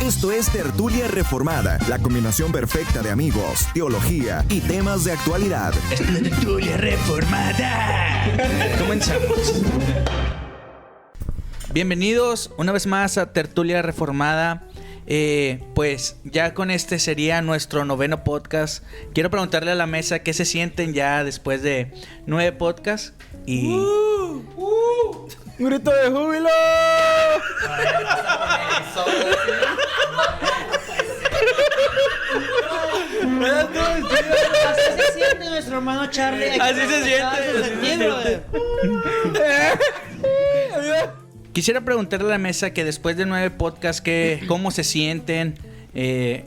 Esto es Tertulia Reformada, la combinación perfecta de amigos, teología y temas de actualidad. Esto es Tertulia Reformada. Comenzamos. Bienvenidos una vez más a Tertulia Reformada. Pues ya con este sería nuestro 9º podcast. Quiero preguntarle a la mesa qué se sienten ya después de 9 podcasts y... ¡Un grito de júbilo! Así se siente nuestro hermano Charlie. Así se siente. Quisiera preguntarle a la mesa que después de 9 podcasts, ¿cómo se sienten? ¿Qué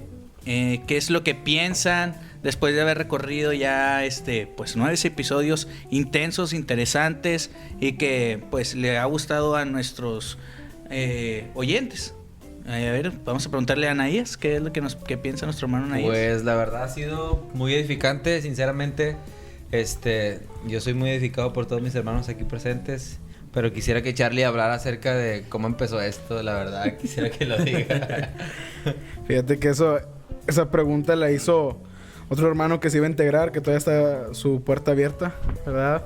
es lo que piensan después de haber recorrido ya pues 9 episodios intensos, interesantes y que pues le ha gustado a nuestros oyentes? A ver, vamos a preguntarle a Anaías qué es lo que piensa nuestro hermano Anaías. Pues la verdad ha sido muy edificante, sinceramente. Yo soy muy edificado por todos mis hermanos aquí presentes. Pero quisiera que Charlie hablara acerca de cómo empezó esto, la verdad, quisiera que lo diga. Fíjate que esa pregunta la hizo otro hermano que se iba a integrar, que todavía está su puerta abierta, ¿verdad?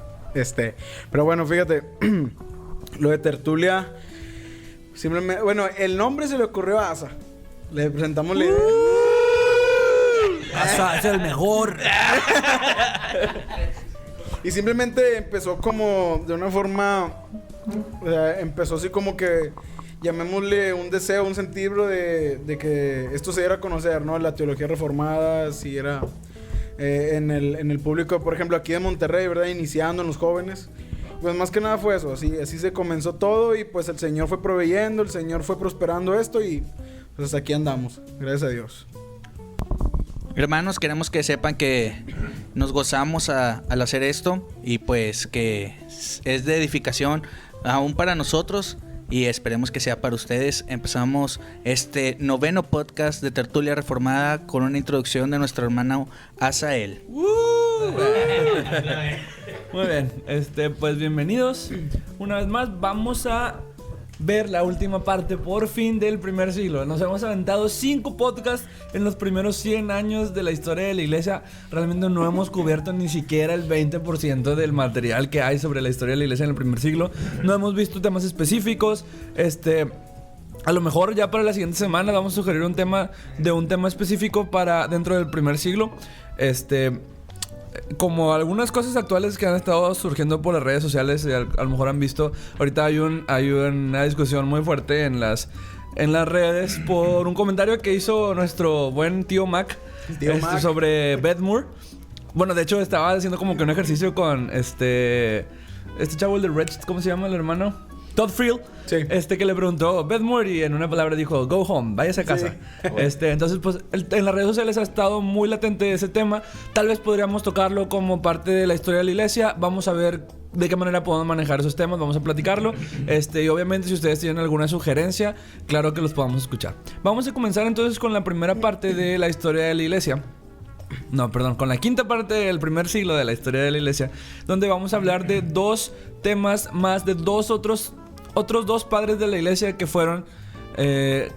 Pero bueno, fíjate, lo de Tertulia, simplemente, bueno, el nombre se le ocurrió a Asa. Le presentamos la idea. Asa es el mejor. Y simplemente empezó como de una forma, o sea, empezó así como que, llamémosle un deseo, un sentido de que esto se diera a conocer, ¿no? La teología reformada, si era en el público, por ejemplo, aquí de Monterrey, ¿verdad? Iniciando en los jóvenes. Pues más que nada fue eso, así se comenzó todo y pues el Señor fue proveyendo, el Señor fue prosperando esto y pues aquí andamos, gracias a Dios. Hermanos, queremos que sepan que nos gozamos al hacer esto y pues que es de edificación aún para nosotros y esperemos que sea para ustedes. Empezamos este 9º podcast de Tertulia Reformada con una introducción de nuestro hermano Asael. Muy bien, pues bienvenidos. Una vez más vamos a ver la última parte, por fin, del primer siglo. Nos hemos aventado 5 podcasts en los primeros 100 años de la historia de la iglesia. Realmente no hemos cubierto ni siquiera el 20% del material que hay sobre la historia de la iglesia en el primer siglo. No hemos visto temas específicos. A lo mejor ya para la siguiente semana vamos a sugerir un tema específico para dentro del primer siglo. Como algunas cosas actuales que han estado surgiendo por las redes sociales, a lo mejor han visto, ahorita hay una discusión muy fuerte en las redes por un comentario que hizo nuestro buen tío Mac, sobre Beth Moore. Bueno, de hecho estaba haciendo como que un ejercicio con este chavo, el de Red, ¿cómo se llama el hermano? Todd Friel, sí. Que le preguntó Beth Moore y en una palabra dijo go home, váyase a casa. Sí. Entonces pues en las redes sociales ha estado muy latente ese tema. Tal vez podríamos tocarlo como parte de la historia de la iglesia. Vamos a ver de qué manera podemos manejar esos temas, vamos a platicarlo. Y obviamente si ustedes tienen alguna sugerencia, claro que los podamos escuchar. Vamos a comenzar entonces con la primera parte de la historia de la iglesia. No, perdón, con la quinta parte del primer siglo de la historia de la iglesia, donde vamos a hablar de 2 temas más, de otros 2 padres de la iglesia que fueron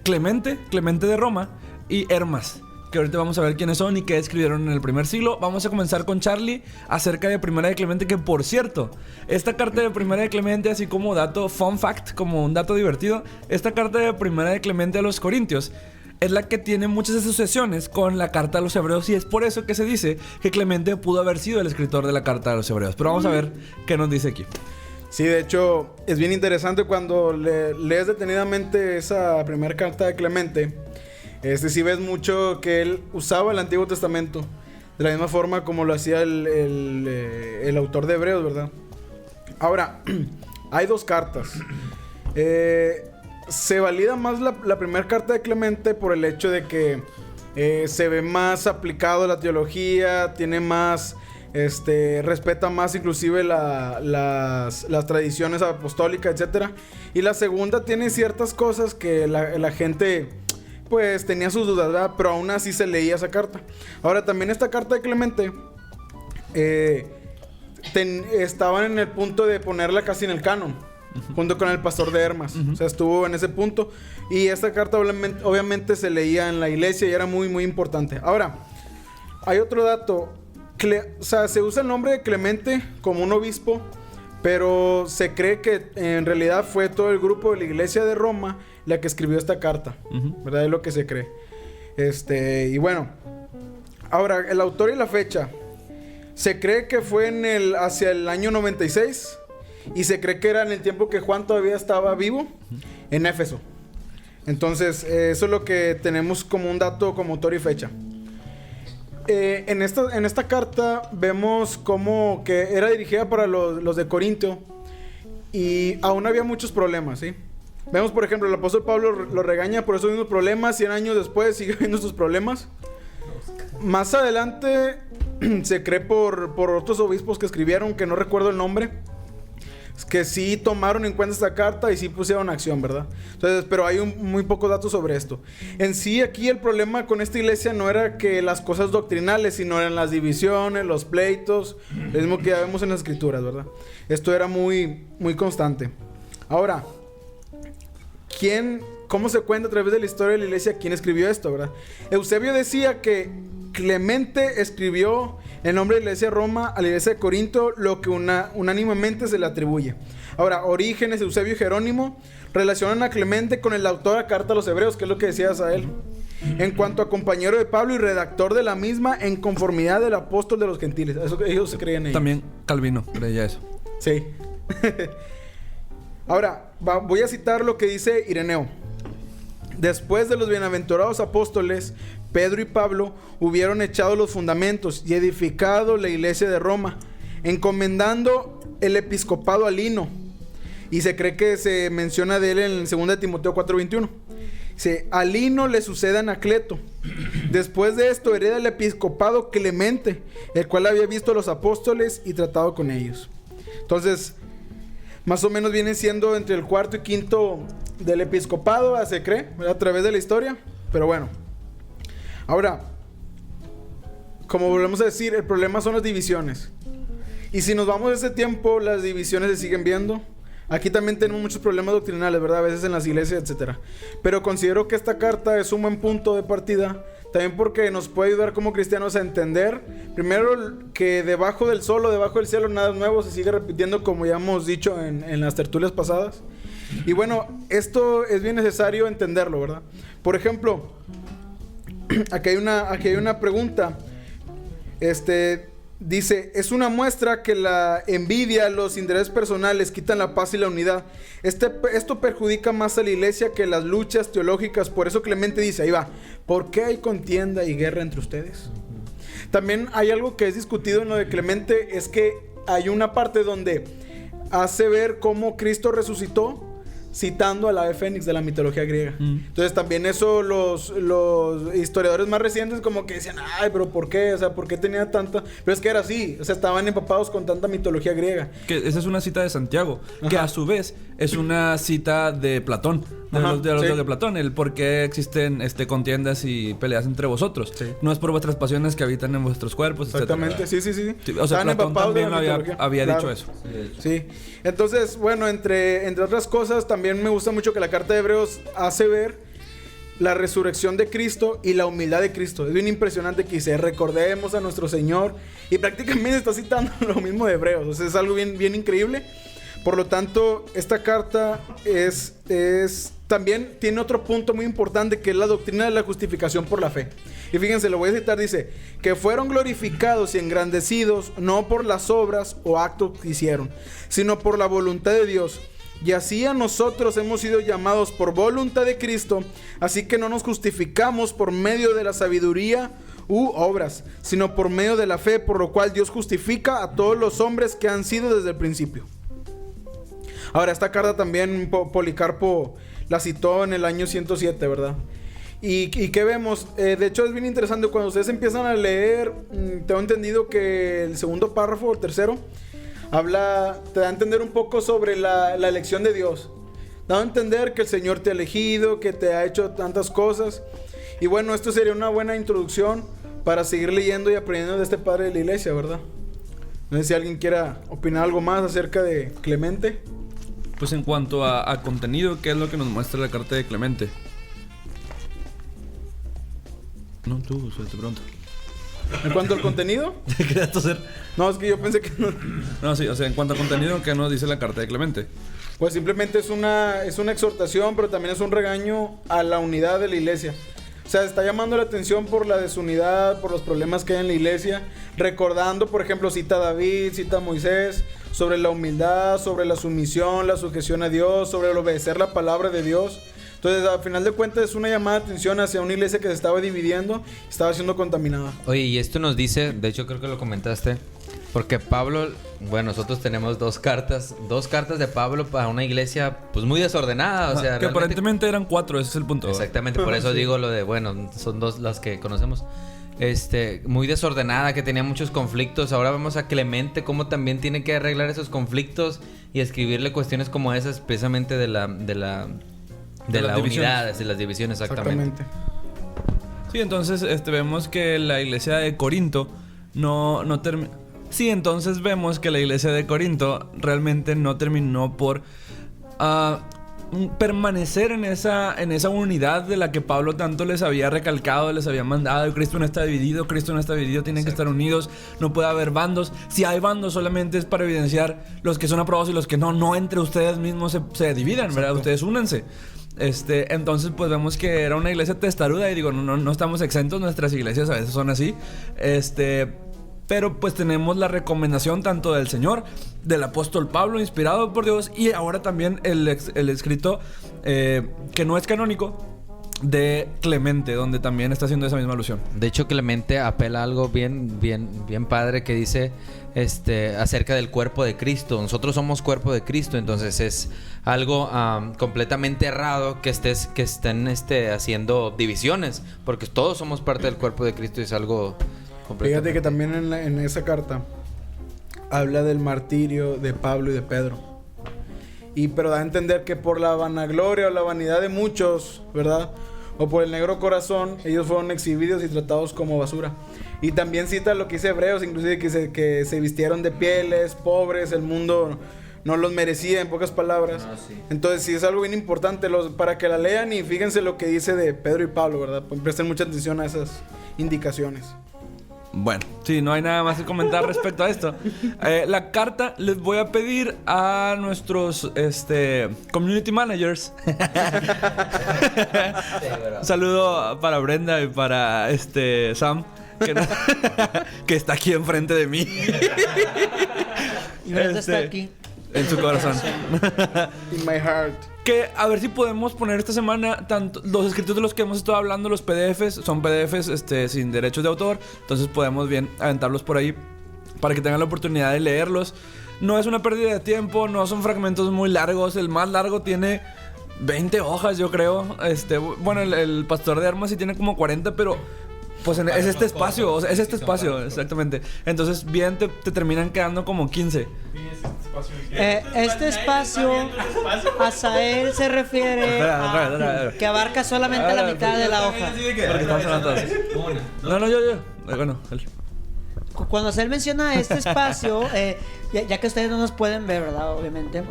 Clemente de Roma y Hermas, que ahorita vamos a ver quiénes son y qué escribieron en el primer siglo. Vamos a comenzar con Charlie acerca de Primera de Clemente, que por cierto, esta carta de Primera de Clemente, así como dato fun fact, como un dato divertido, esta carta de Primera de Clemente a los Corintios es la que tiene muchas asociaciones con la carta a los hebreos y es por eso que se dice que Clemente pudo haber sido el escritor de la carta a los hebreos. Pero vamos a ver qué nos dice aquí. Sí, de hecho, es bien interesante cuando lees detenidamente esa primera carta de Clemente. Sí ves mucho que él usaba el Antiguo Testamento de la misma forma como lo hacía el autor de Hebreos, ¿verdad? Ahora, hay 2 cartas. Se valida más la primera carta de Clemente por el hecho de que se ve más aplicado a la teología, tiene más, respeta más inclusive las tradiciones apostólicas, etc. Y la segunda tiene ciertas cosas que la gente pues tenía sus dudas, ¿verdad? Pero aún así se leía esa carta. Ahora también esta carta de Clemente estaban en el punto de ponerla casi en el canon. junto con el pastor de Hermas. O sea, estuvo en ese punto. Y esta carta obviamente se leía en la iglesia y era muy, muy importante. Ahora, hay otro dato. O sea, se usa el nombre de Clemente como un obispo, pero se cree que en realidad fue todo el grupo de la iglesia de Roma la que escribió esta carta. ¿Verdad? Es lo que se cree. Y bueno, ahora, el autor y la fecha. Se cree que fue hacia el año 96 y se cree que era en el tiempo que Juan todavía estaba vivo en Éfeso. Entonces, eso es lo que tenemos como un dato como autor y fecha. En esta carta vemos como que era dirigida para los de Corinto y aún había muchos problemas, ¿sí? Vemos, por ejemplo, el apóstol Pablo lo regaña por esos mismos problemas. 100 años después sigue habiendo estos problemas. Más adelante se cree por otros obispos que escribieron, que no recuerdo el nombre, que sí tomaron en cuenta esta carta y sí pusieron acción, ¿verdad? Entonces, pero hay muy pocos datos sobre esto. En sí, aquí el problema con esta iglesia no era que las cosas doctrinales, sino eran las divisiones, los pleitos, lo mismo que ya vemos en las escrituras, ¿verdad? Esto era muy, muy constante. Ahora, ¿cómo se cuenta a través de la historia de la iglesia quién escribió esto, verdad? Eusebio decía que Clemente escribió en nombre de la iglesia de Roma a la iglesia de Corinto lo que unánimemente se le atribuye. Ahora, Orígenes, Eusebio y Jerónimo relacionan a Clemente con el autor de la carta a los hebreos, que es lo que decías a él. En cuanto a compañero de Pablo y redactor de la misma en conformidad del apóstol de los gentiles. Eso ellos se creían en ellos. También Calvino creía eso. Sí. Ahora, voy a citar lo que dice Ireneo. Después de los bienaventurados apóstoles, Pedro y Pablo hubieron echado los fundamentos y edificado la iglesia de Roma, encomendando el episcopado a Lino. Y se cree que se menciona de él en 2 Timoteo 4:21. Dice, a Lino le sucede Anacleto. Después de esto hereda el episcopado Clemente, el cual había visto a los apóstoles y tratado con ellos. Entonces, más o menos vienen siendo entre el cuarto y quinto del episcopado, se cree, a través de la historia. Pero bueno. Ahora, como volvemos a decir, el problema son las divisiones. Y si nos vamos a ese tiempo, las divisiones se siguen viendo. Aquí también tenemos muchos problemas doctrinales, ¿verdad? A veces en las iglesias, etc. Pero considero que esta carta es un buen punto de partida. También porque nos puede ayudar como cristianos a entender, primero, que debajo del sol o debajo del cielo nada nuevo, se sigue repitiendo como ya hemos dicho en las tertulias pasadas. Y bueno, esto es bien necesario entenderlo, ¿verdad? Por ejemplo, aquí hay una pregunta. Dice, es una muestra que la envidia, los intereses personales quitan la paz y la unidad. Esto perjudica más a la iglesia que las luchas teológicas. Por eso Clemente dice, ahí va, ¿por qué hay contienda y guerra entre ustedes? También hay algo que es discutido en lo de Clemente, es que hay una parte donde hace ver cómo Cristo resucitó, citando al ave fénix de la mitología griega. Entonces también eso los historiadores más recientes como que decían, ay, pero ¿por qué? O sea, ¿por qué tenía tanta...? Pero es que era así, o sea, estaban empapados con tanta mitología griega. Que esa es una cita de Santiago, que a su vez es una cita de Platón, de Platón, el por qué existen contiendas y peleas entre vosotros. Sí. No es por vuestras pasiones que habitan en vuestros cuerpos, exactamente, sí. O sea, Platón también había dicho eso. Sí. Entonces, bueno, entre otras cosas, también me gusta mucho que la carta de Hebreos hace ver la resurrección de Cristo y la humildad de Cristo. Es bien impresionante que dice, recordemos a nuestro Señor, y prácticamente está citando lo mismo de Hebreos. O sea, es algo bien, bien increíble. Por lo tanto, esta carta también tiene otro punto muy importante, que es la doctrina de la justificación por la fe. Y fíjense, lo voy a citar, dice, que fueron glorificados y engrandecidos no por las obras o actos que hicieron, sino por la voluntad de Dios. Y así a nosotros hemos sido llamados por voluntad de Cristo, así que no nos justificamos por medio de la sabiduría u obras, sino por medio de la fe, por lo cual Dios justifica a todos los hombres que han sido desde el principio. Ahora, esta carta también Policarpo la citó en el año 107, ¿verdad? ¿Y qué vemos? De hecho, es bien interesante. Cuando ustedes empiezan a leer, tengo entendido que el segundo párrafo, el tercero, te da a entender un poco sobre la elección de Dios. Da a entender que el Señor te ha elegido, que te ha hecho tantas cosas. Y bueno, esto sería una buena introducción para seguir leyendo y aprendiendo de este padre de la iglesia, ¿verdad? No sé si alguien quiera opinar algo más acerca de Clemente. pues en cuanto a contenido, ¿qué es lo que nos muestra la carta de Clemente? No, tú, te pregunto. En cuanto al contenido, ¿Te querías toser? no, es que yo pensé que no. No, sí, o sea, en cuanto a contenido, ¿qué nos dice la carta de Clemente? Pues simplemente es una exhortación, pero también es un regaño a la unidad de la iglesia. O sea, está llamando la atención por la desunidad, por los problemas que hay en la iglesia. Recordando, por ejemplo, cita a David, cita a Moisés, sobre la humildad, sobre la sumisión, la sujeción a Dios, sobre el obedecer la palabra de Dios. Entonces, al final de cuentas, es una llamada de atención hacia una iglesia que se estaba dividiendo, estaba siendo contaminada. Oye, y esto nos dice, de hecho creo que lo comentaste, porque Pablo, bueno, nosotros tenemos dos cartas de Pablo para una iglesia pues muy desordenada, o sea, que realmente... aparentemente eran 4, ese es el punto. Exactamente, por eso digo lo de, bueno, son 2 las que conocemos. Muy desordenada, que tenía muchos conflictos. Ahora vemos a Clemente cómo también tiene que arreglar esos conflictos y escribirle cuestiones como esas, precisamente de la unidad, de las divisiones, exactamente. Sí, entonces vemos que la iglesia de Corinto no terminó. Sí, entonces vemos que la iglesia de Corinto realmente no terminó por permanecer en esa unidad de la que Pablo tanto les había recalcado, les había mandado. Cristo no está dividido, tienen que estar unidos, no puede haber bandos. Si hay bandos, solamente es para evidenciar los que son aprobados y los que no entre ustedes mismos se dividan, ¿verdad? Ustedes únanse. Entonces pues vemos que era una iglesia testaruda y digo, no estamos exentos, nuestras iglesias a veces son así. Pero pues tenemos la recomendación tanto del Señor, del apóstol Pablo, inspirado por Dios, y ahora también el escrito que no es canónico de Clemente, donde también está haciendo esa misma alusión. De hecho, Clemente apela a algo bien padre que dice acerca del cuerpo de Cristo. Nosotros somos cuerpo de Cristo, entonces es algo completamente errado que estén haciendo divisiones, porque todos somos parte del cuerpo de Cristo y es algo... Fíjate que también en esa carta habla del martirio de Pablo y de Pedro. Pero da a entender que por la vanagloria o la vanidad de muchos, ¿verdad? O por el negro corazón, ellos fueron exhibidos y tratados como basura. Y también cita lo que dice Hebreos, inclusive que se vistieron de pieles, pobres, el mundo no los merecía, en pocas palabras. Sí. Entonces sí es algo bien importante para que la lean y fíjense lo que dice de Pedro y Pablo, ¿verdad? Presten mucha atención a esas indicaciones. Bueno, sí, no hay nada más que comentar respecto a esto. La carta les voy a pedir a nuestros community managers. Un saludo para Brenda y para Sam, que está aquí enfrente de mí. Y Brenda está aquí. En su corazón. In my heart. Que a ver si podemos poner esta semana tanto los escritos de los que hemos estado hablando, los PDFs, son PDFs sin derechos de autor, entonces podemos bien aventarlos por ahí para que tengan la oportunidad de leerlos. No es una pérdida de tiempo, no son fragmentos muy largos, el más largo tiene 20 hojas, yo creo. Bueno, el Pastor de Armas sí tiene como 40, pero pues es este espacio, o sea, es este espacio, exactamente. Entonces bien te terminan quedando como 15. Este espacio, Asael se refiere a que abarca solamente la mitad de la hoja. Porque estamos hablando todos. No, yo. Bueno, él. Cuando Asael menciona este espacio, ya que ustedes no nos pueden ver, ¿verdad? Obviamente.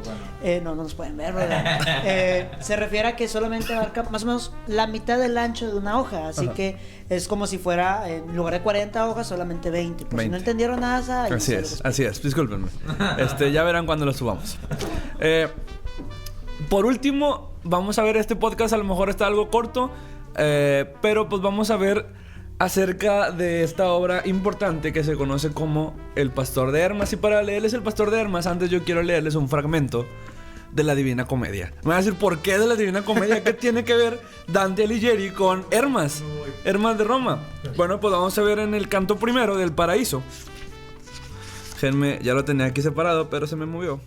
No nos pueden ver, ¿verdad? Se refiere a que solamente abarca más o menos la mitad del ancho de una hoja. Así que es como si fuera, en lugar de 40 hojas, solamente 20. Por 20. Si no entendieron nada, así es. Discúlpenme. Ya verán cuando lo subamos. Por último, vamos a ver este podcast. A lo mejor está algo corto, pero pues vamos a ver acerca de esta obra importante que se conoce como El Pastor de Hermas. Y para leerles El Pastor de Hermas, antes yo quiero leerles un fragmento de la Divina Comedia. Me van a decir, ¿por qué de la Divina Comedia? ¿Qué tiene que ver Dante Alighieri con Hermas? Hermas de Roma. Bueno, pues vamos a ver en el canto primero del Paraíso. Déjenme, ya lo tenía aquí separado, pero se me movió.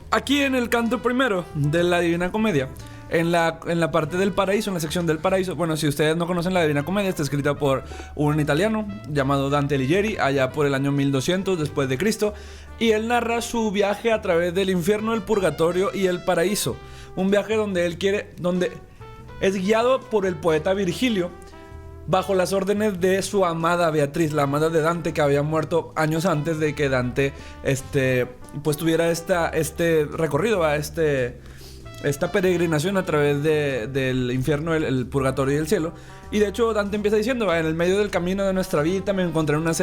Aquí en el canto primero de la Divina Comedia, en la parte del paraíso, en la sección del paraíso. Bueno, si ustedes no conocen la Divina Comedia, está escrita por un italiano llamado Dante Alighieri, allá por el año 1200 después de Cristo, y él narra su viaje a través del infierno, el purgatorio y el paraíso. Un viaje donde es guiado por el poeta Virgilio, bajo las órdenes de su amada Beatriz, la amada de Dante, que había muerto años antes de que Dante pues tuviera este recorrido, esta peregrinación a través del infierno, el purgatorio y el cielo. Y de hecho Dante empieza diciendo, en el medio del camino de nuestra vida me encontré en una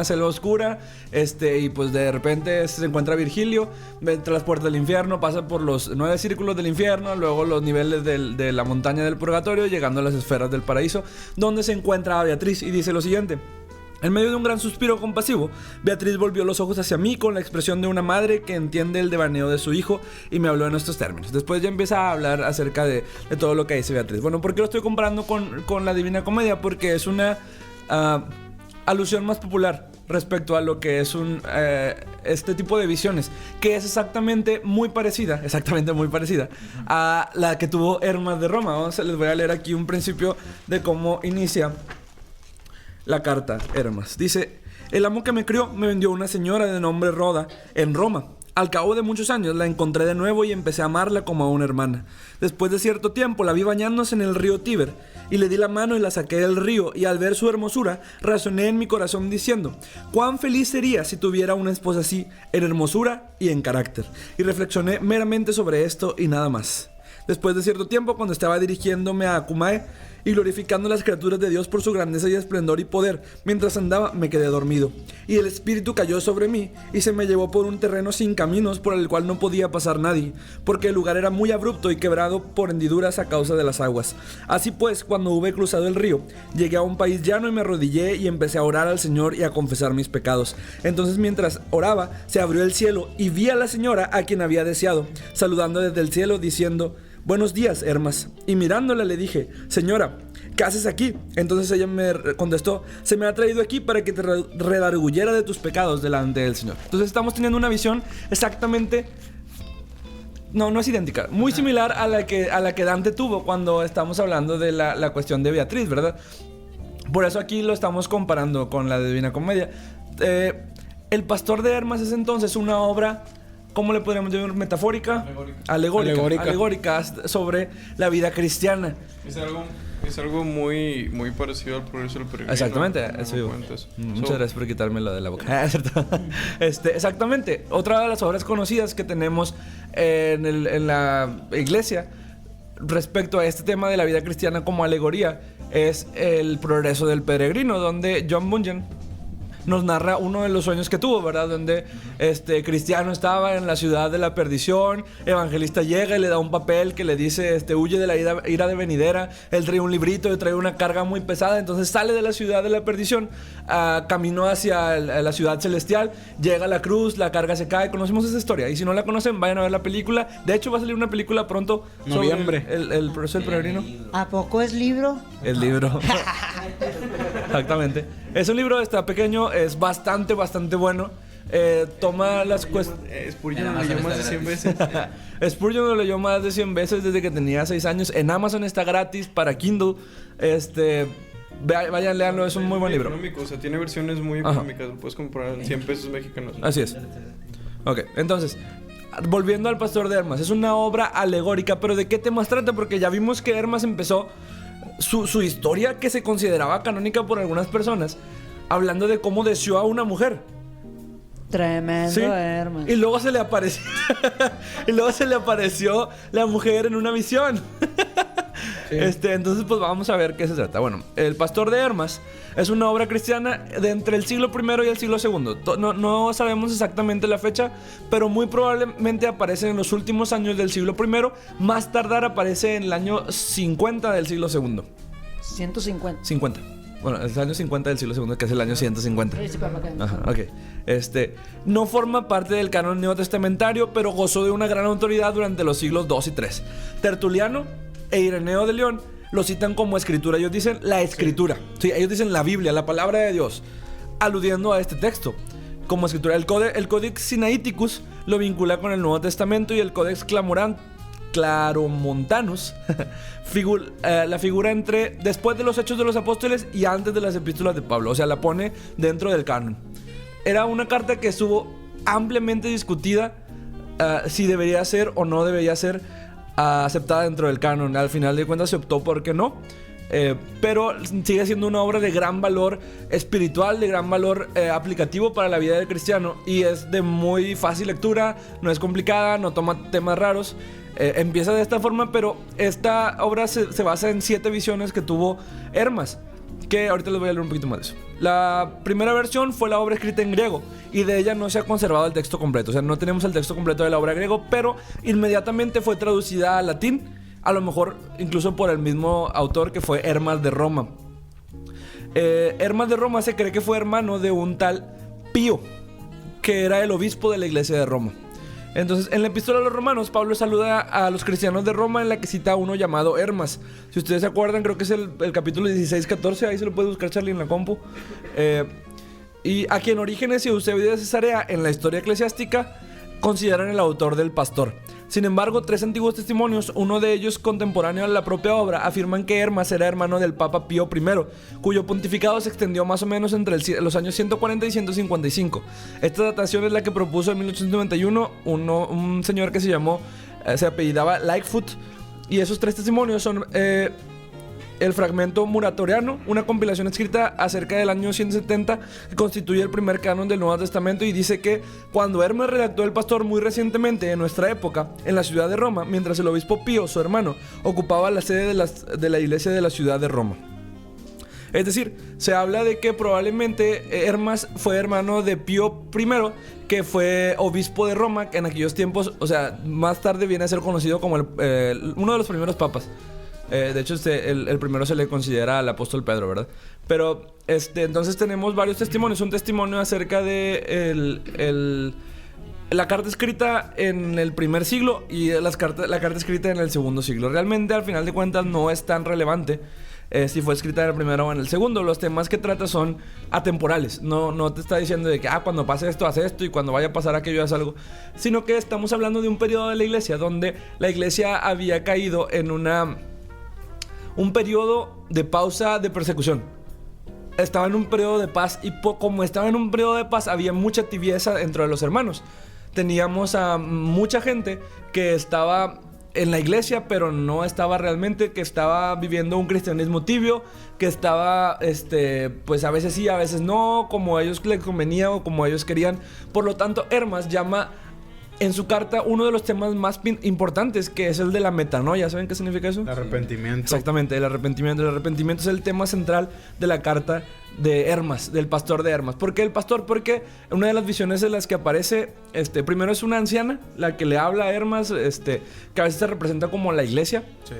selva oscura, y pues de repente se encuentra Virgilio, entre las puertas del infierno, pasa por los 9 círculos del infierno, luego los niveles de la montaña del purgatorio, llegando a las esferas del paraíso, donde se encuentra a Beatriz, y dice lo siguiente: en medio de un gran suspiro compasivo, Beatriz volvió los ojos hacia mí con la expresión de una madre que entiende el devaneo de su hijo y me habló en estos términos. Después ya empieza a hablar acerca de todo lo que dice Beatriz. Bueno, ¿por qué lo estoy comparando con la Divina Comedia? Porque es una alusión más popular respecto a lo que es este tipo de visiones, que es exactamente muy parecida a la que tuvo Hermas de Roma. Les voy a leer aquí un principio de cómo inicia la carta Hermas. Dice: el amo que me crió me vendió una señora de nombre Roda en Roma. Al cabo de muchos años la encontré de nuevo y empecé a amarla como a una hermana. Después de cierto tiempo la vi bañándose en el río Tíber y le di la mano y la saqué del río, y al ver su hermosura razoné en mi corazón diciendo: cuán feliz sería si tuviera una esposa así en hermosura y en carácter. Y reflexioné meramente sobre esto y nada más. Después de cierto tiempo, cuando estaba dirigiéndome a Cumae y glorificando las criaturas de Dios por su grandeza y esplendor y poder, mientras andaba me quedé dormido, y el espíritu cayó sobre mí y se me llevó por un terreno sin caminos por el cual no podía pasar nadie, porque el lugar era muy abrupto y quebrado por hendiduras a causa de las aguas. Así pues, cuando hube cruzado el río, llegué a un país llano y me arrodillé y empecé a orar al Señor y a confesar mis pecados. Entonces, mientras oraba, se abrió el cielo y vi a la señora a quien había deseado, saludando desde el cielo diciendo: buenos días, Hermas. Y mirándola le dije: señora, ¿qué haces aquí? Entonces ella me contestó: se me ha traído aquí para que te redarguyera de tus pecados delante del Señor. Entonces estamos teniendo una visión exactamente... No es idéntica, muy similar a la que Dante tuvo cuando estamos hablando de la cuestión de Beatriz, ¿verdad? Por eso aquí lo estamos comparando con la de Divina Comedia. El Pastor de Hermas es entonces una obra... ¿cómo le podríamos llamar? ¿Metafórica? Alegórica sobre la vida cristiana. Es algo muy, muy parecido al Progreso del Peregrino. Exactamente, muchas gracias por quitármelo de la boca. ¿Cierto? Exactamente. Otra de las obras conocidas que tenemos en la iglesia respecto a este tema de la vida cristiana como alegoría es el Progreso del Peregrino, donde John Bunyan nos narra uno de los sueños que tuvo, ¿verdad? Donde Cristiano estaba en la ciudad de la perdición, Evangelista llega y le da un papel que le dice, huye de la ira de venidera. Él trae un librito y trae una carga muy pesada, entonces sale de la ciudad de la perdición, caminó hacia la ciudad celestial, llega a la cruz, la carga se cae. Conocemos esa historia, y si no la conocen, vayan a ver la película. De hecho, va a salir una película pronto sobre noviembre. el Progreso del Peregrino. ¿A poco es libro? El libro. Exactamente. Es un libro, está pequeño, es bastante bueno. Toma las cuestiones... Spurgeon lo leyó más de 100 veces. Spurgeon lo leyó más de 100 veces desde que tenía 6 años. En Amazon está gratis para Kindle. Vayan, léanlo, es un muy buen libro. Económico, o sea, tiene versiones muy económicas. Lo puedes comprar en 100 pesos mexicanos. Así es. Ok, entonces, volviendo al Pastor de Hermas, es una obra alegórica, pero ¿de qué temas trata? Porque ya vimos que Hermas empezó su historia, que se consideraba canónica por algunas personas, hablando de cómo deseó a una mujer. Tremendo, ¿sí? Hermas. Y luego se le apareció la mujer en una visión. Sí. Entonces pues vamos a ver qué se trata. Bueno, El Pastor de Hermas es una obra cristiana de entre el siglo I y el siglo II. No sabemos exactamente la fecha, pero muy probablemente aparece en los últimos años del siglo I. Más tardar aparece en el año 50 del siglo II. 150. 50. Bueno, es el año 50 del siglo II, que es el año 150. Ajá, ok. No forma parte del canon neotestamentario, pero gozó de una gran autoridad durante los siglos II y III. Tertuliano e Ireneo de León lo citan como escritura. Ellos dicen la escritura. Sí, ellos dicen la Biblia, la palabra de Dios, aludiendo a este texto como escritura. El Codex Sinaiticus lo vincula con el Nuevo Testamento, y el Codex Claromontanus la figura entre después de los Hechos de los Apóstoles y antes de las epístolas de Pablo. O sea, la pone dentro del canon. Era una carta que estuvo ampliamente discutida, si debería ser o no debería ser aceptada dentro del canon. Al final de cuentas se optó por que no. pero sigue siendo una obra de gran valor espiritual, de gran valor aplicativo para la vida del cristiano, y es de muy fácil lectura, no es complicada, no toma temas raros. Empieza de esta forma, pero esta obra se basa en 7 visiones que tuvo Hermas, que ahorita les voy a leer un poquito más de eso. La primera versión fue la obra escrita en griego, y de ella no se ha conservado el texto completo. O sea, no tenemos el texto completo de la obra griego, pero inmediatamente fue traducida al latín, a lo mejor incluso por el mismo autor, que fue Hermas de Roma. Hermas de Roma se cree que fue hermano de un tal Pío, que era el obispo de la iglesia de Roma. Entonces, en la epístola a los romanos, Pablo saluda a los cristianos de Roma, en la que cita a uno llamado Hermas. Si ustedes se acuerdan, creo que es el capítulo 16-14, ahí se lo puede buscar Charlie en la compu. Y a quien Orígenes y Eusebio de Cesarea, en la historia eclesiástica, consideran el autor del Pastor. Sin embargo, 3 antiguos testimonios, uno de ellos contemporáneo a la propia obra, afirman que Hermas era hermano del Papa Pío I, cuyo pontificado se extendió más o menos entre los años 140 y 155. Esta datación es la que propuso en 1891 un señor que se apellidaba Lightfoot, y esos 3 testimonios son el fragmento muratoriano, una compilación escrita acerca del año 170 que constituye el primer canon del Nuevo Testamento, y dice que cuando Hermas redactó el Pastor muy recientemente en nuestra época, en la ciudad de Roma, mientras el obispo Pío, su hermano, ocupaba la sede de la iglesia de la ciudad de Roma. Es decir, se habla de que probablemente Hermas fue hermano de Pío I, que fue obispo de Roma, que en aquellos tiempos, o sea, más tarde viene a ser conocido como uno de los primeros papas. De hecho, el primero se le considera al apóstol Pedro, ¿verdad? Pero, entonces tenemos varios testimonios. Un testimonio acerca de la carta escrita en el primer siglo y la carta escrita en el segundo siglo. Realmente, al final de cuentas, no es tan relevante si fue escrita en el primero o en el segundo. Los temas que trata son atemporales. No te está diciendo de que cuando pase esto, haz esto, y cuando vaya a pasar aquello, haz algo. Sino que estamos hablando de un periodo de la iglesia donde la iglesia había caído en un periodo de pausa de persecución. Estaba en un periodo de paz, y como estaba en un periodo de paz, había mucha tibieza dentro de los hermanos. Teníamos a mucha gente que estaba en la iglesia, pero no estaba realmente, que estaba viviendo un cristianismo tibio, que estaba, pues a veces sí, a veces no, como a ellos les convenía o como ellos querían. Por lo tanto, Hermas llama en su carta uno de los temas más importantes, que es el de la metanoia. ¿Saben qué significa eso? El arrepentimiento. Exactamente, el arrepentimiento. El arrepentimiento es el tema central de la carta de Hermas, del pastor de Hermas. ¿Por qué el pastor? Porque una de las visiones en las que aparece, primero es una anciana, la que le habla a Hermas, que a veces se representa como la iglesia. Sí.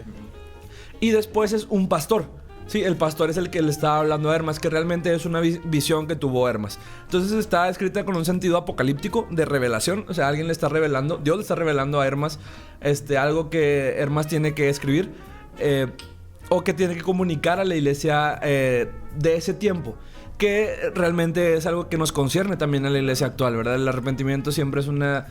Y después es un pastor. Sí, el pastor es el que le está hablando a Hermas, que realmente es una visión que tuvo Hermas. Entonces está escrita con un sentido apocalíptico, de revelación. O sea, alguien le está revelando, Dios le está revelando a Hermas algo que Hermas tiene que escribir, o que tiene que comunicar a la iglesia de ese tiempo, que realmente es algo que nos concierne también a la iglesia actual, ¿verdad? El arrepentimiento siempre es una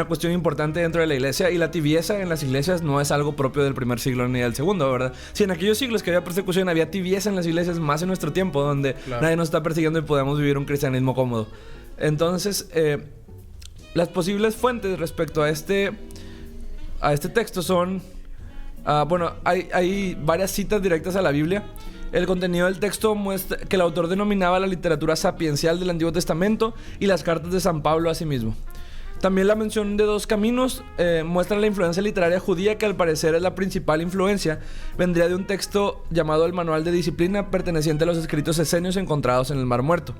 cuestión importante dentro de la iglesia, y la tibieza en las iglesias no es algo propio del primer siglo ni del segundo, ¿verdad? Si en aquellos siglos que había persecución, había tibieza en las iglesias, más en nuestro tiempo, donde nadie nos está persiguiendo y podemos vivir un cristianismo cómodo. Entonces, las posibles fuentes respecto a este texto son... hay varias citas directas a la Biblia. El contenido del texto muestra que el autor denominaba la literatura sapiencial del Antiguo Testamento y las cartas de San Pablo a sí mismo. También la mención de 2 caminos muestra la influencia literaria judía, que al parecer es la principal influencia. Vendría de un texto llamado el Manual de Disciplina, perteneciente a los escritos esenios encontrados en el Mar Muerto.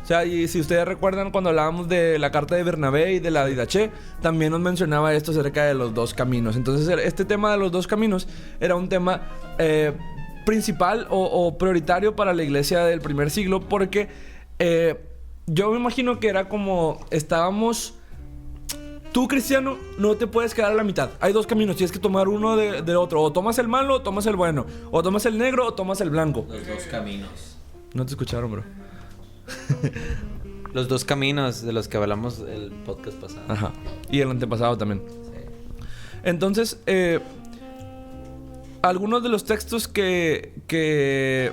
O sea, y si ustedes recuerdan, cuando hablábamos de la carta de Bernabé y de la Didache, también nos mencionaba esto acerca de los 2 caminos. Entonces, este tema de los 2 caminos era un tema principal o prioritario para la iglesia del primer siglo, porque yo me imagino que era como estábamos... Tú, cristiano, no te puedes quedar a la mitad. Hay 2 caminos, tienes que tomar uno del otro. O tomas el malo o tomas el bueno. O tomas el negro o tomas el blanco. Los 2 caminos. No te escucharon, bro. Los 2 caminos de los que hablamos el podcast pasado. Ajá. Y el antepasado también. Sí. Entonces, algunos de los textos que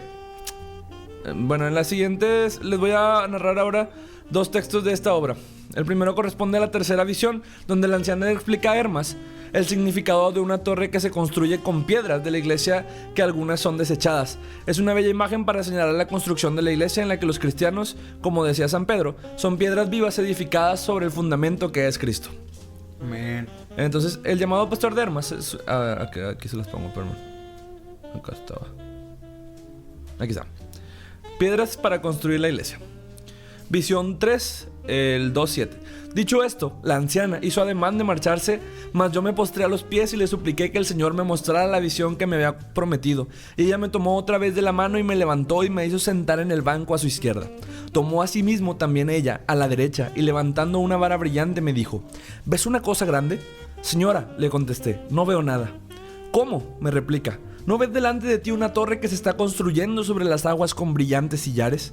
bueno, en las siguientes les voy a narrar ahora 2 textos de esta obra. El primero corresponde a la tercera visión, donde la anciana le explica a Hermas el significado de una torre que se construye con piedras de la iglesia, que algunas son desechadas. Es una bella imagen para señalar la construcción de la iglesia en la que los cristianos, como decía San Pedro, son piedras vivas edificadas sobre el fundamento que es Cristo. Man. Entonces, el llamado pastor de Hermas aquí se las pongo, perdón. Acá estaba. Aquí está. Piedras para construir la iglesia. Visión 3, el 2:7. Dicho esto, la anciana hizo ademán de marcharse, mas yo me postré a los pies y le supliqué que el Señor me mostrara la visión que me había prometido. Y ella me tomó otra vez de la mano y me levantó y me hizo sentar en el banco a su izquierda. Tomó asimismo también ella a la derecha y levantando una vara brillante me dijo: ¿ves una cosa grande? Señora, le contesté, no veo nada. ¿Cómo?, me replica. ¿No ves delante de ti una torre que se está construyendo sobre las aguas con brillantes sillares?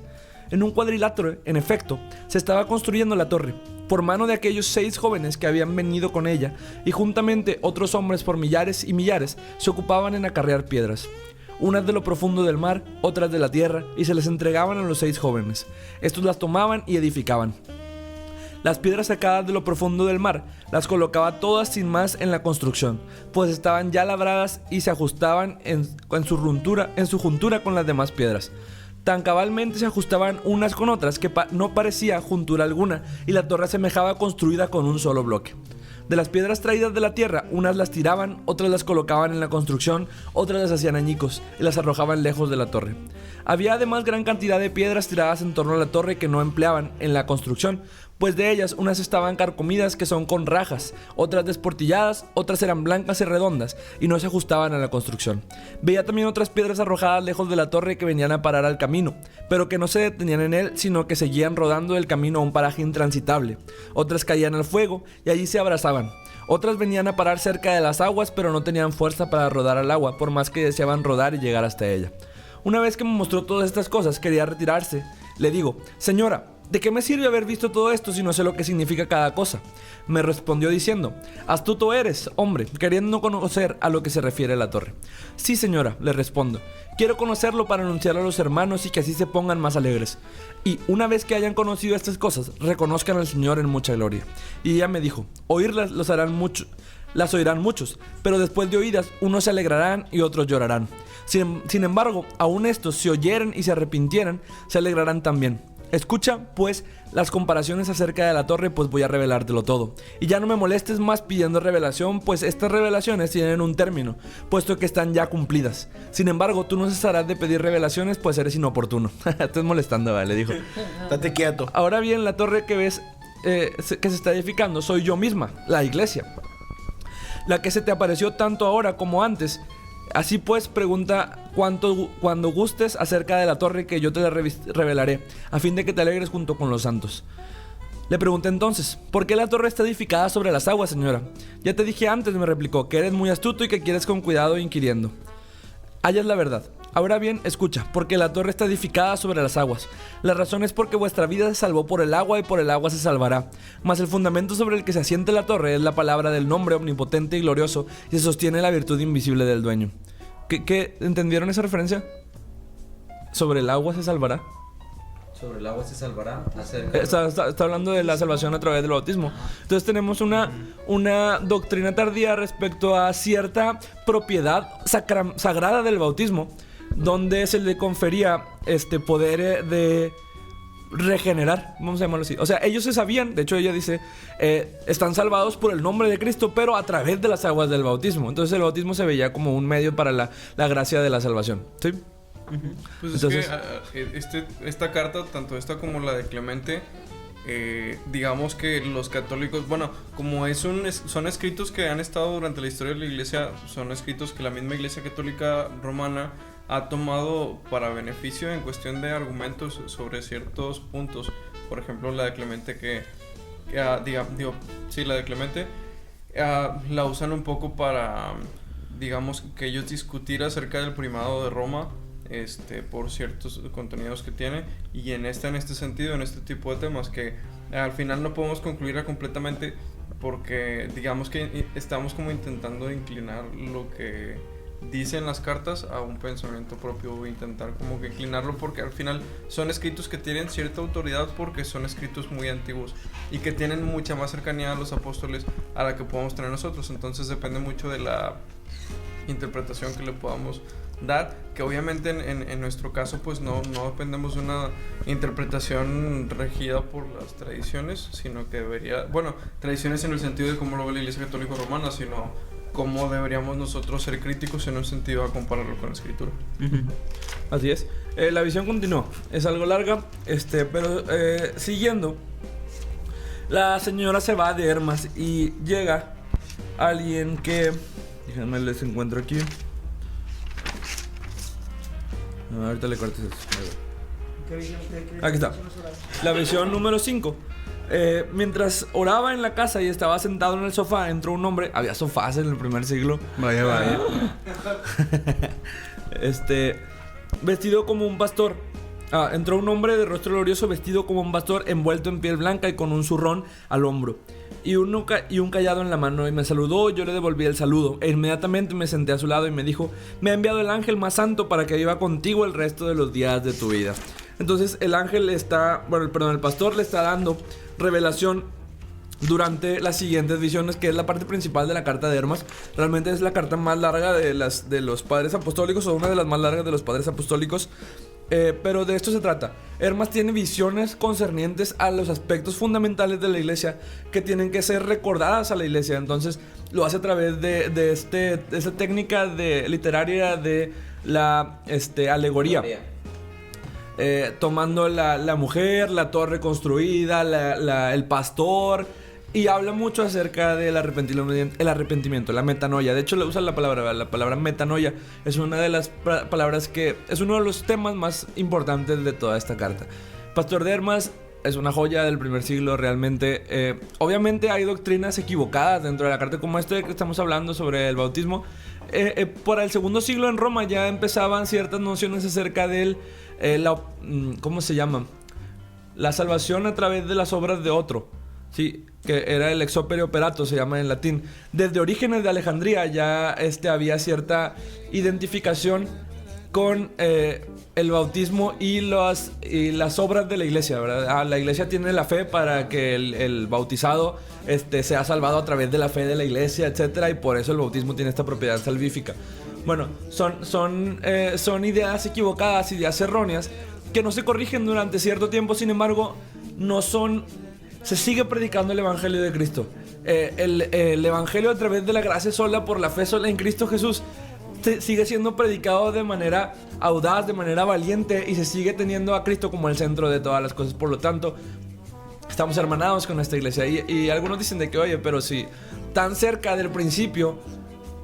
En un cuadrilátero, en efecto, se estaba construyendo la torre, por mano de aquellos 6 jóvenes que habían venido con ella, y juntamente otros hombres por millares y millares se ocupaban en acarrear piedras, unas de lo profundo del mar, otras de la tierra, y se les entregaban a los 6 jóvenes. Estos las tomaban y edificaban. Las piedras sacadas de lo profundo del mar las colocaba todas sin más en la construcción, pues estaban ya labradas y se ajustaban en su juntura con las demás piedras. Tan cabalmente se ajustaban unas con otras que no parecía juntura alguna, y la torre semejaba construida con un solo bloque. De las piedras traídas de la tierra, unas las tiraban, otras las colocaban en la construcción, otras las hacían añicos y las arrojaban lejos de la torre. Había además gran cantidad de piedras tiradas en torno a la torre que no empleaban en la construcción, pues de ellas unas estaban carcomidas, que son con rajas, otras desportilladas, otras eran blancas y redondas y no se ajustaban a la construcción. Veía también otras piedras arrojadas lejos de la torre que venían a parar al camino, pero que no se detenían en él, sino que seguían rodando del camino a un paraje intransitable. Otras caían al fuego y allí se abrazaban. Otras venían a parar cerca de las aguas, pero no tenían fuerza para rodar al agua, por más que deseaban rodar y llegar hasta ella. Una vez que me mostró todas estas cosas, quería retirarse. Le digo: señora, ¿de qué me sirve haber visto todo esto si no sé lo que significa cada cosa? Me respondió diciendo: astuto eres, hombre, queriendo conocer a lo que se refiere la torre. Sí, señora, le respondo, quiero conocerlo para anunciarlo a los hermanos y que así se pongan más alegres. Y una vez que hayan conocido estas cosas, reconozcan al Señor en mucha gloria. Y ella me dijo: oírlas las oirán muchos, pero después de oídas unos se alegrarán y otros llorarán. Sin embargo, aun estos, si oyeren y se arrepintieran, se alegrarán también. Escucha, pues, las comparaciones acerca de la torre, pues voy a revelártelo todo. Y ya no me molestes más pidiendo revelación, pues estas revelaciones tienen un término, puesto que están ya cumplidas. Sin embargo, tú no cesarás de pedir revelaciones, pues eres inoportuno. Estás molestando, ¿vale? Le dijo. Estate quieto. Ahora bien, la torre que ves que se está edificando soy yo misma, la iglesia, la que se te apareció tanto ahora como antes. Así pues, pregunta cuando gustes acerca de la torre, que yo te la revelaré, a fin de que te alegres junto con los santos. Le pregunté entonces: ¿por qué la torre está edificada sobre las aguas, señora? Ya te dije antes, me replicó, que eres muy astuto y que quieres con cuidado inquiriendo. Hallas la verdad. Ahora bien, escucha, porque la torre está edificada sobre las aguas. La razón es porque vuestra vida se salvó por el agua y por el agua se salvará. Mas el fundamento sobre el que se asiente la torre es la palabra del nombre omnipotente y glorioso, y se sostiene la virtud invisible del dueño. ¿Qué entendieron esa referencia? ¿Sobre el agua se salvará? Sobre el agua se salvará. Está hablando de la salvación a través del bautismo. Entonces tenemos una doctrina tardía respecto a cierta propiedad sagrada del bautismo, donde se le confería poder de regenerar, vamos a llamarlo así. O sea, ellos se sabían, de hecho ella dice, están salvados por el nombre de Cristo, pero a través de las aguas del bautismo. Entonces el bautismo se veía como un medio para la gracia de la salvación. ¿Sí? Pues entonces, es que esta carta, tanto esta como la de Clemente, digamos que los católicos, bueno, como son escritos que han estado durante la historia de la iglesia, son escritos que la misma iglesia católica romana ha tomado para beneficio en cuestión de argumentos sobre ciertos puntos. Por ejemplo, la de Clemente la de Clemente la usan un poco para, digamos, que ellos discutir acerca del primado de Roma, por ciertos contenidos que tiene, y en este sentido, en este tipo de temas que al final no podemos concluir completamente, porque digamos que estamos como intentando inclinar dicen las cartas a un pensamiento propio, intentar como que inclinarlo, porque al final son escritos que tienen cierta autoridad porque son escritos muy antiguos y que tienen mucha más cercanía a los apóstoles a la que podemos tener nosotros. Entonces depende mucho de la interpretación que le podamos dar, que obviamente en nuestro caso pues no dependemos de una interpretación regida por las tradiciones, sino que tradiciones en el sentido de cómo lo ve la Iglesia Católica Romana, sino cómo deberíamos nosotros ser críticos en un sentido a compararlo con la Escritura. Así es. La visión continuó. Es algo larga, pero siguiendo, la señora se va de Hermas y llega alguien que... Déjenme les encuentro aquí. Ahorita le cortes eso. Aquí está. La visión número 5. Mientras oraba en la casa y estaba sentado en el sofá, entró un hombre. Había sofás en el primer siglo. Vaya. Vestido como un pastor. Entró un hombre de rostro glorioso, vestido como un pastor, envuelto en piel blanca y con un zurrón al hombro y un cayado en la mano, y me saludó. Yo le devolví el saludo e inmediatamente me senté a su lado y me dijo: me ha enviado el ángel más santo para que viva contigo el resto de los días de tu vida. Entonces el pastor le está dando revelación durante las siguientes visiones, que es la parte principal de la carta de Hermas. Realmente es la carta más larga de los padres apostólicos, o una de las más largas de los padres apostólicos. Pero de esto se trata. Hermas tiene visiones concernientes a los aspectos fundamentales de la iglesia que tienen que ser recordadas a la iglesia. Entonces lo hace a través de esta técnica literaria de la alegoría. Tomando la mujer, la torre construida, el pastor. Y habla mucho acerca del arrepentimiento, la metanoia. De hecho, le usa la palabra metanoia. Es una de las palabras que... Es uno de los temas más importantes de toda esta carta. Pastor de Hermas es una joya del primer siglo, realmente. Obviamente hay doctrinas equivocadas dentro de la carta, como que estamos hablando sobre el bautismo. Por el segundo siglo en Roma ya empezaban ciertas nociones acerca del... ¿cómo se llama? La salvación a través de las obras de otro. Sí, que era el ex opere operato, se llama en latín. Desde Orígenes de Alejandría ya había cierta identificación con el bautismo y las obras de la iglesia, ¿verdad? La iglesia tiene la fe para que el bautizado sea salvado a través de la fe de la iglesia, etcétera, y por eso el bautismo tiene esta propiedad salvífica. Bueno, son ideas equivocadas, ideas erróneas, que no se corrigen durante cierto tiempo. Sin embargo, se sigue predicando el Evangelio de Cristo. El Evangelio a través de la gracia sola, por la fe sola en Cristo Jesús, sigue siendo predicado de manera audaz, de manera valiente, y se sigue teniendo a Cristo como el centro de todas las cosas. Por lo tanto, estamos hermanados con esta iglesia. Y algunos dicen de que, oye, pero si tan cerca del principio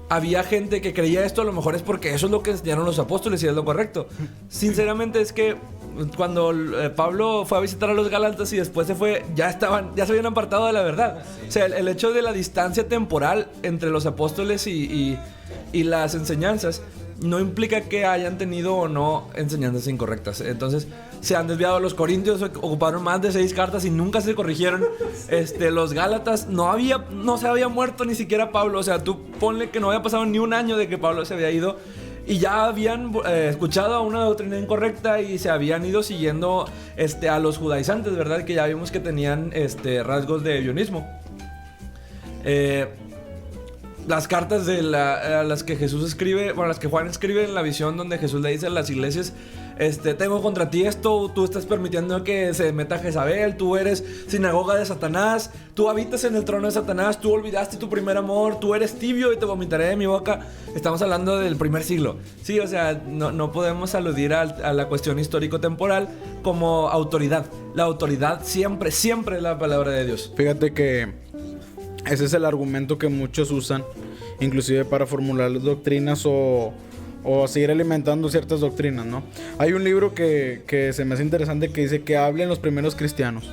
había gente que creía esto, a lo mejor es porque eso es lo que enseñaron los apóstoles y es lo correcto. Sinceramente, es que cuando Pablo fue a visitar a los Gálatas y después se fue, ya se habían apartado de la verdad. Sí. O sea, el hecho de la distancia temporal entre los apóstoles y las enseñanzas no implica que hayan tenido o no enseñanzas incorrectas. Entonces se han desviado. Los corintios ocuparon más de 6 cartas y nunca se corrigieron. Los Gálatas no se había muerto ni siquiera Pablo. O sea, tú ponle que no había pasado ni un año de que Pablo se había ido, y ya habían escuchado a una doctrina incorrecta y se habían ido siguiendo a los judaizantes, ¿verdad? Que ya vimos que tenían rasgos de ionismo. Las cartas las que Jesús escribe, las que Juan escribe en la visión, donde Jesús le dice a las iglesias: tengo contra ti esto, tú estás permitiendo que se meta Jezabel, tú eres sinagoga de Satanás, tú habitas en el trono de Satanás, tú olvidaste tu primer amor, tú eres tibio y te vomitaré de mi boca. Estamos hablando del primer siglo. Sí, o sea, no podemos aludir a la cuestión histórico-temporal como autoridad. La autoridad siempre es la palabra de Dios. Fíjate que ese es el argumento que muchos usan, inclusive para formular doctrinas o seguir alimentando ciertas doctrinas, ¿no? Hay un libro que se me hace interesante, que dice que hablen los primeros cristianos.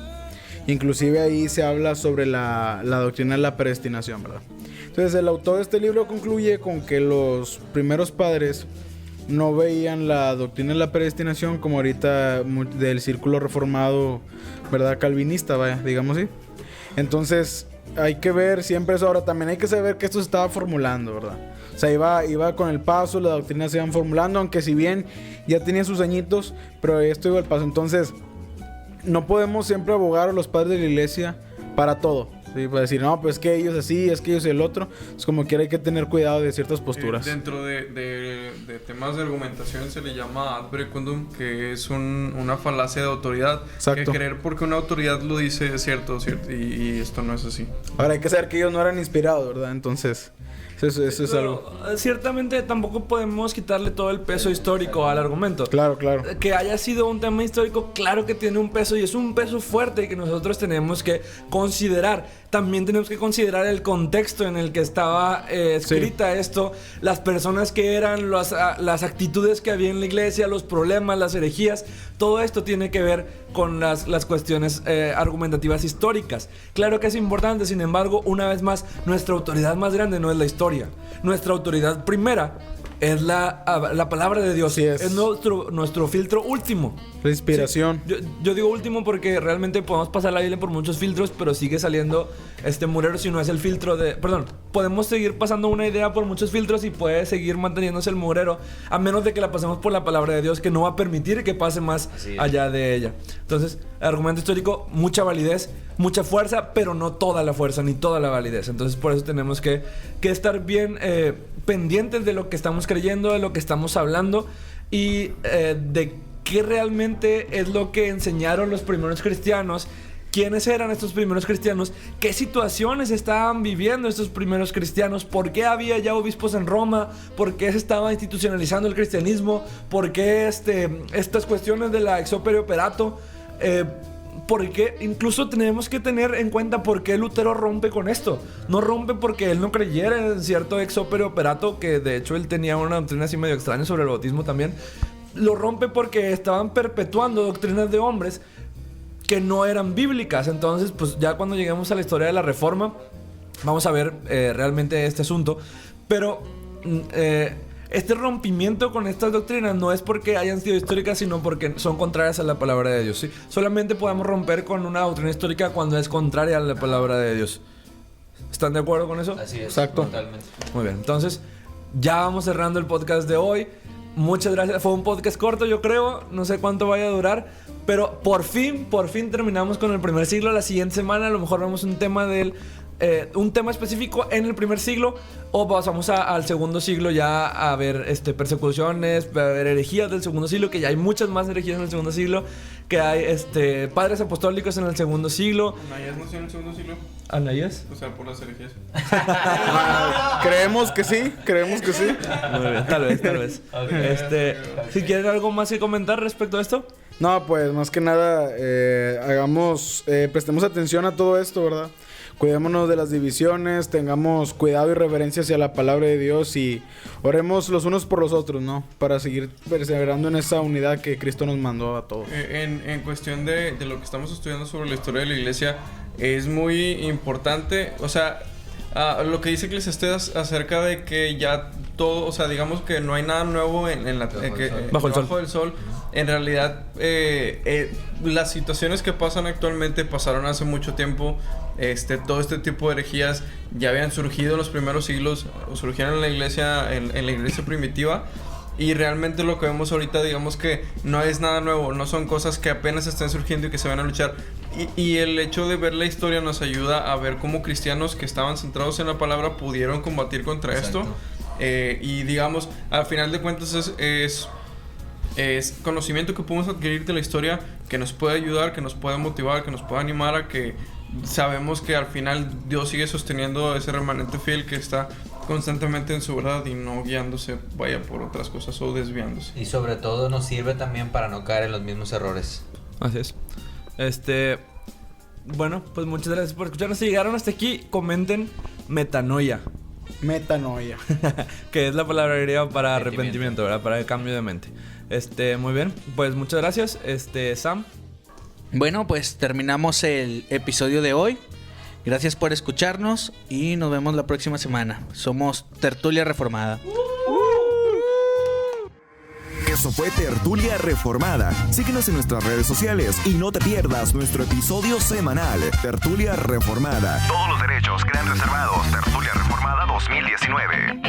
Inclusive ahí se habla sobre la doctrina de la predestinación, ¿verdad? Entonces el autor de este libro concluye con que los primeros padres no veían la doctrina de la predestinación como ahorita del círculo reformado, ¿verdad? Calvinista, vaya, digamos así. Entonces hay que ver siempre eso. Ahora también hay que saber que esto se estaba formulando, ¿verdad? O O sea, iba con el paso, las doctrinas se iban formulando, aunque si bien ya tenía sus añitos, pero esto iba al paso. Entonces, no podemos siempre abogar a los padres de la iglesia para todo. Sí, para decir, no, pues es que ellos así, es que ellos el otro. Es como quiera, hay que tener cuidado de ciertas posturas. Dentro de temas de argumentación se le llama ad verecundum, que es una falacia de autoridad. Exacto. Que creer porque una autoridad lo dice es cierto, y esto no es así. Ahora, hay que saber que ellos no eran inspirados, ¿verdad? Entonces, eso es algo. Ciertamente tampoco podemos quitarle todo el peso histórico al argumento. Claro. Que haya sido un tema histórico, claro que tiene un peso y es un peso fuerte que nosotros tenemos que considerar. También tenemos que considerar el contexto en el que estaba escrita esto, las personas que eran, las actitudes que había en la iglesia, los problemas, las herejías. Todo esto tiene que ver con las cuestiones argumentativas históricas. Claro que es importante, sin embargo, una vez más, nuestra autoridad más grande no es la historia. Nuestra autoridad primera es la palabra de Dios. Sí es nuestro filtro último. La inspiración. Sí, yo digo último porque realmente podemos pasar la Biblia por muchos filtros, pero sigue saliendo murero si no es el filtro de... Perdón, podemos seguir pasando una idea por muchos filtros y puede seguir manteniéndose el murero, a menos de que la pasemos por la palabra de Dios, que no va a permitir que pase más allá de ella. Entonces, el argumento histórico, mucha validez, mucha fuerza, pero no toda la fuerza ni toda la validez. Entonces, por eso tenemos que estar bien pendientes de lo que estamos creyendo, de lo que estamos hablando y de qué realmente es lo que enseñaron los primeros cristianos. ¿Quiénes eran estos primeros cristianos? ¿Qué situaciones estaban viviendo estos primeros cristianos? ¿Por qué había ya obispos en Roma? ¿Por qué se estaba institucionalizando el cristianismo? ¿Por qué estas cuestiones de la ex opere operato? Porque incluso tenemos que tener en cuenta por qué Lutero rompe con esto. No rompe porque él no creyera en cierto ex opere operato, que de hecho él tenía una doctrina así medio extraña sobre el bautismo también. Lo rompe porque estaban perpetuando doctrinas de hombres que no eran bíblicas. Entonces, pues ya cuando lleguemos a la historia de la Reforma, vamos a ver realmente este asunto. Pero este rompimiento con estas doctrinas no es porque hayan sido históricas, sino porque son contrarias a la palabra de Dios, ¿sí? Solamente podemos romper con una doctrina histórica cuando es contraria a la palabra de Dios. ¿Están de acuerdo con eso? Así es. Exacto. Totalmente. Muy bien, entonces ya vamos cerrando el podcast de hoy. Muchas gracias. Fue un podcast corto, yo creo. No sé cuánto vaya a durar. Pero por fin terminamos con el primer siglo. La siguiente semana a lo mejor vemos un tema un tema específico en el primer siglo, o pasamos al segundo siglo ya a ver persecuciones, a ver herejías del segundo siglo, que ya hay muchas más herejías en el segundo siglo, que hay padres apostólicos en el segundo siglo. ¿Anaías nació en el segundo siglo? ¿Anaías? O sea, por las herejías. Creemos que sí. Muy bien, tal vez. Si quieren algo más que comentar respecto a esto. No, pues más que nada prestemos atención a todo esto, ¿verdad? Cuidémonos de las divisiones, tengamos cuidado y reverencia hacia la palabra de Dios y oremos los unos por los otros, ¿no? Para seguir perseverando en esa unidad que Cristo nos mandó a todos. En cuestión de lo que estamos estudiando sobre la historia de la iglesia, es muy importante, o sea, lo que dice Eclesiastés acerca de que ya todo, o sea, digamos que no hay nada nuevo bajo el sol. En realidad, las situaciones que pasan actualmente pasaron hace mucho tiempo. Todo este tipo de herejías ya habían surgido en los primeros siglos, surgieron en la iglesia primitiva. Y realmente lo que vemos ahorita, digamos que no es nada nuevo, no son cosas que apenas están surgiendo y que se van a luchar. Y el hecho de ver la historia nos ayuda a ver cómo cristianos que estaban centrados en la palabra pudieron combatir contra esto. Y digamos, al final de cuentas es conocimiento que podemos adquirir de la historia, que nos puede ayudar, que nos puede motivar, que nos puede animar a que sabemos que al final Dios sigue sosteniendo ese remanente fiel que está constantemente en su verdad y no guiándose por otras cosas o desviándose. Y sobre todo nos sirve también para no caer en los mismos errores. Así es. Bueno, pues muchas gracias por escucharnos. Si llegaron hasta aquí, comenten metanoia. Que es la palabra griega para arrepentimiento, ¿verdad? Para el cambio de mente. Muy bien, pues muchas gracias. Sam. Bueno, pues terminamos el episodio de hoy. Gracias por escucharnos y nos vemos la próxima semana. Somos Tertulia Reformada. Eso fue Tertulia Reformada. Síguenos en nuestras redes sociales y no te pierdas nuestro episodio semanal. Tertulia Reformada. Todos los derechos quedan reservados. Tertulia Reformada 2019.